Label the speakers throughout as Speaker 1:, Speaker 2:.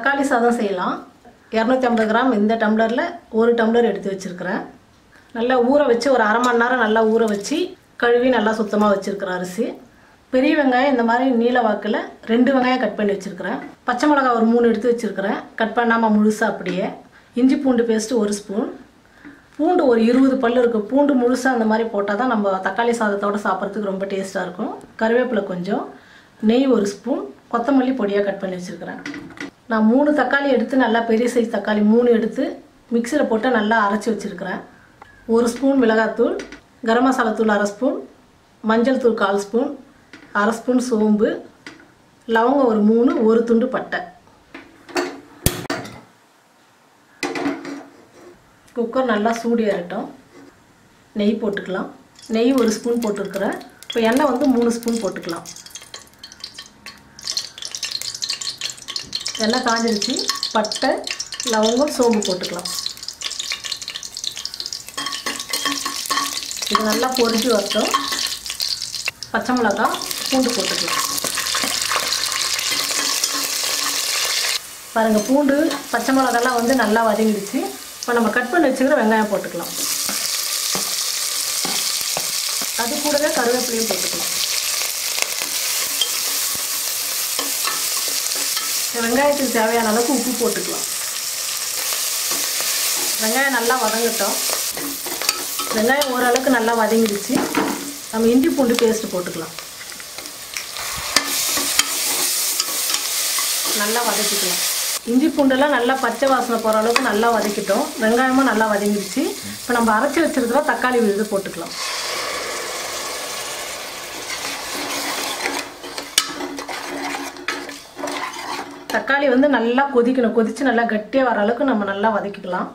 Speaker 1: தக்காளி சாதம் செய்யலாம். 250 கிராம் இந்த டம்ளரில் 1 டம்ளர் எடுத்து வச்சுருக்கிறேன். நல்லா ஊற வச்சு ஒரு அரை மணி நேரம் நல்லா ஊற வச்சு கழுவி நல்லா சுத்தமாக வச்சுருக்கிறேன் அரிசி. பெரிய வெங்காயம் இந்த மாதிரி நீல வாக்கில் 2 வெங்காயம் கட் பண்ணி வச்சுருக்கிறேன். பச்சை மிளகா ஒரு 3 எடுத்து வச்சுருக்கிறேன், கட் பண்ணாமல் முழுசாக அப்படியே. இஞ்சி பூண்டு பேஸ்ட்டு 1 ஸ்பூன். பூண்டு ஒரு 20 பல் இருக்குது. பூண்டு முழுசாக அந்த மாதிரி போட்டால் தான் நம்ம தக்காளி சாதத்தோடு சாப்பிட்றதுக்கு ரொம்ப டேஸ்ட்டாக இருக்கும். கருவேப்பிலை கொஞ்சம், நெய் 1 ஸ்பூன், கொத்தமல்லி பொடியாக கட் பண்ணி வச்சுருக்கிறேன். நான் 3 தக்காளி எடுத்து நல்லா பெரிய சைஸ் தக்காளி 3 எடுத்து மிக்சியில் போட்டு நல்லா அரைச்சி வச்சுருக்கிறேன். 1 ஸ்பூன் மிளகாத்தூள், கரம் மசாலா தூள் 1/2 ஸ்பூன், மஞ்சள் தூள் 1/4 ஸ்பூன், 1/2 ஸ்பூன் சோம்பு, லவங்கம் ஒரு 3, 1 துண்டு பட்டை. குக்கர் நல்லா சூடு ஏறட்டும். நெய் போட்டுக்கலாம். நெய் 1 ஸ்பூன் போட்டுருக்குறேன். இப்போ எண்ணெய் வந்து 3 ஸ்பூன் போட்டுக்கலாம். எண்ணெய் காஞ்சிருச்சு. பட்டை, லவங்கம், சோம்பு போட்டுக்கலாம். இது நல்லா பொரிஞ்சு வரட்டும். பச்சை மிளகா, பூண்டு போட்டுக்கலாம். பாருங்கள், பூண்டு பச்சை மிளகாலாம் வந்து நல்லா வதங்கிடுச்சு. இப்போ நம்ம கட் பண்ணி வச்சுக்கிற வெங்காயம் போட்டுக்கலாம். அது கூடவே கருவேப்பிலையும் போட்டுக்கலாம். வெங்காயத்துக்கு தேவையான அளவுக்கு உப்பு போட்டுக்கலாம். வெங்காயம் நல்லா வதங்கட்டும். வெங்காயம் ஓரளவுக்கு நல்லா வதங்கிடுச்சு. நம்ம இஞ்சி பூண்டு பேஸ்ட்டு போட்டுக்கலாம். நல்லா வதக்கிக்கலாம். இஞ்சி பூண்டெல்லாம் நல்லா பச்சை வாசனை போகிற அளவுக்கு நல்லா வதக்கிட்டோம். வெங்காயமும் நல்லா வதங்கிடுச்சு. இப்போ நம்ம அரைச்சி வச்சுருக்கிற தக்காளி விழுது போட்டுக்கலாம். தக்காளி வந்து நல்லா கொதிக்கணும். கொதித்து நல்லா கட்டியாக வர அளவுக்கு நம்ம நல்லா வதக்கிக்கலாம்.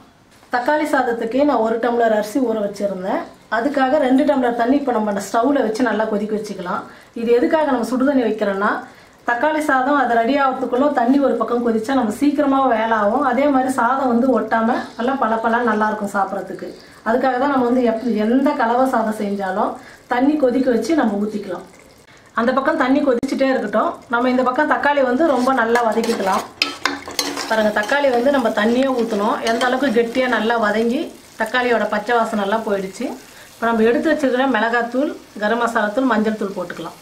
Speaker 1: தக்காளி சாதத்துக்கு நான் 1 டம்ளர் அரிசி ஊற வச்சுருந்தேன். அதுக்காக 2 டம்ளர் தண்ணி இப்போ நம்ம ஸ்டவ்வில் வச்சு நல்லா கொதிக்க வச்சுக்கலாம். இது எதுக்காக நம்ம சுடுதண்ணி வைக்கிறோன்னா, தக்காளி சாதம் அது ரெடி ஆகிறதுக்குள்ளே தண்ணி ஒரு பக்கம் கொதிச்சா நம்ம சீக்கிரமாக வேலை ஆகும். அதே மாதிரி சாதம் வந்து ஒட்டாமல் நல்லா பழப்பெல்லாம் நல்லாயிருக்கும் சாப்பிட்றதுக்கு. அதுக்காக தான் நம்ம வந்து எந்த கலவை சாதம் செஞ்சாலும் தண்ணி கொதிக்க வச்சு நம்ம ஊற்றிக்கலாம். அந்த பக்கம் தண்ணி கொதிச்சுட்டே இருக்கட்டும். நம்ம இந்த பக்கம் தக்காளி வந்து ரொம்ப நல்லா வதக்கிக்கலாம். பாருங்கள், தக்காளி வந்து நம்ம தண்ணியே ஊற்றணும். எந்த அளவுக்கு கெட்டியாக நல்லா வதங்கி தக்காளியோட பச்சை வாசனை நல்லா போயிடுச்சு. இப்போ நம்ம எடுத்து வச்சுருக்கிற மிளகாத்தூள், கரம் மசாலா தூள், மஞ்சள் தூள் போட்டுக்கலாம்.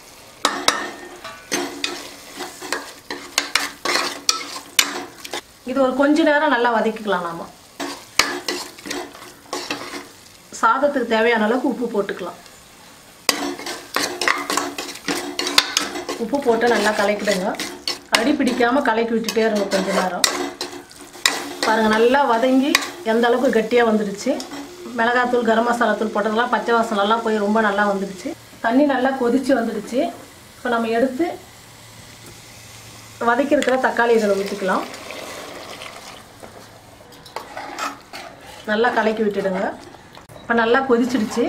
Speaker 1: இது ஒரு கொஞ்ச நேரம் நல்லா வதக்கிக்கலாம். நாம் சாதத்துக்கு தேவையான அளவுக்கு உப்பு போட்டுக்கலாம். உப்பு போட்டு நல்லா கலக்கிடுங்க. அடி பிடிக்காமல் கலக்கி விட்டுட்டே இருங்க கொஞ்ச நேரம். பாருங்கள், நல்லா வதங்கி எந்த அளவுக்கு கட்டியாக வந்துடுச்சு. மிளகாத்தூள், கரம் மசாலா தூள் போட்டதெல்லாம் பச்சை வாசனெல்லாம் போய் ரொம்ப நல்லா வந்துடுச்சு. தண்ணி நல்லா கொதித்து வந்துடுச்சு. இப்போ நம்ம எடுத்து வதக்கி இருக்கிற தக்காளி இதில் ஊற்றிக்கலாம். நல்லா கலக்கி விட்டுடுங்க. இப்போ நல்லா கொதிச்சிடுச்சு.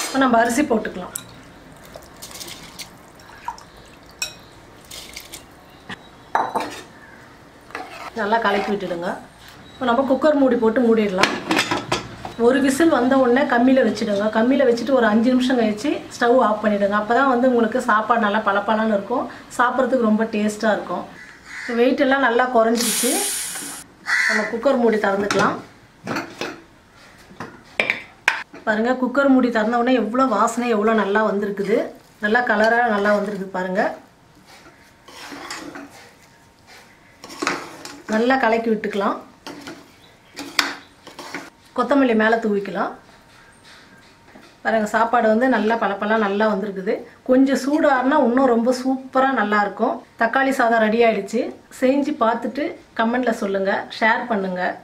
Speaker 1: இப்போ நம்ம அரிசி போட்டுக்கலாம். நல்லா கலக்கி விட்டுடுங்க. இப்போ நம்ம குக்கர் மூடி போட்டு மூடிடலாம். ஒரு விசில் வந்த உடனே கம்மியில் வச்சுடுங்க. கம்மியில் வச்சுட்டு ஒரு 5 நிமிஷம் கழிச்சு ஸ்டவ் ஆஃப் பண்ணிவிடுங்க. அப்போ தான் வந்து உங்களுக்கு சாப்பாடு நல்லா பளபளன்னு இருக்கும். சாப்பிட்றதுக்கு ரொம்ப டேஸ்ட்டாக இருக்கும். வெயிட் எல்லாம் நல்லா குறைஞ்சிடுச்சு. நம்ம குக்கர் மூடி திறந்துக்கலாம். பாருங்கள், குக்கர் மூடி திறந்த உடனே எவ்வளோ வாசனை எவ்வளோ நல்லா வந்திருக்குது. நல்லா கலராக நல்லா வந்திருக்கு பாருங்கள். நல்லா கலக்கி விட்டுக்கலாம். கொத்தமல்லி மேலே தூவிக்கலாம். பாருங்கள், சாப்பாடு வந்து நல்லா பளபளன்னு நல்லா வந்திருக்குது. கொஞ்சம் சூடாறுனா இன்னும் ரொம்ப சூப்பராக நல்லாயிருக்கும். தக்காளி சாதம் ரெடி ஆகிடுச்சு. செஞ்சு பார்த்துட்டு கமெண்டில் சொல்லுங்கள், ஷேர் பண்ணுங்கள்.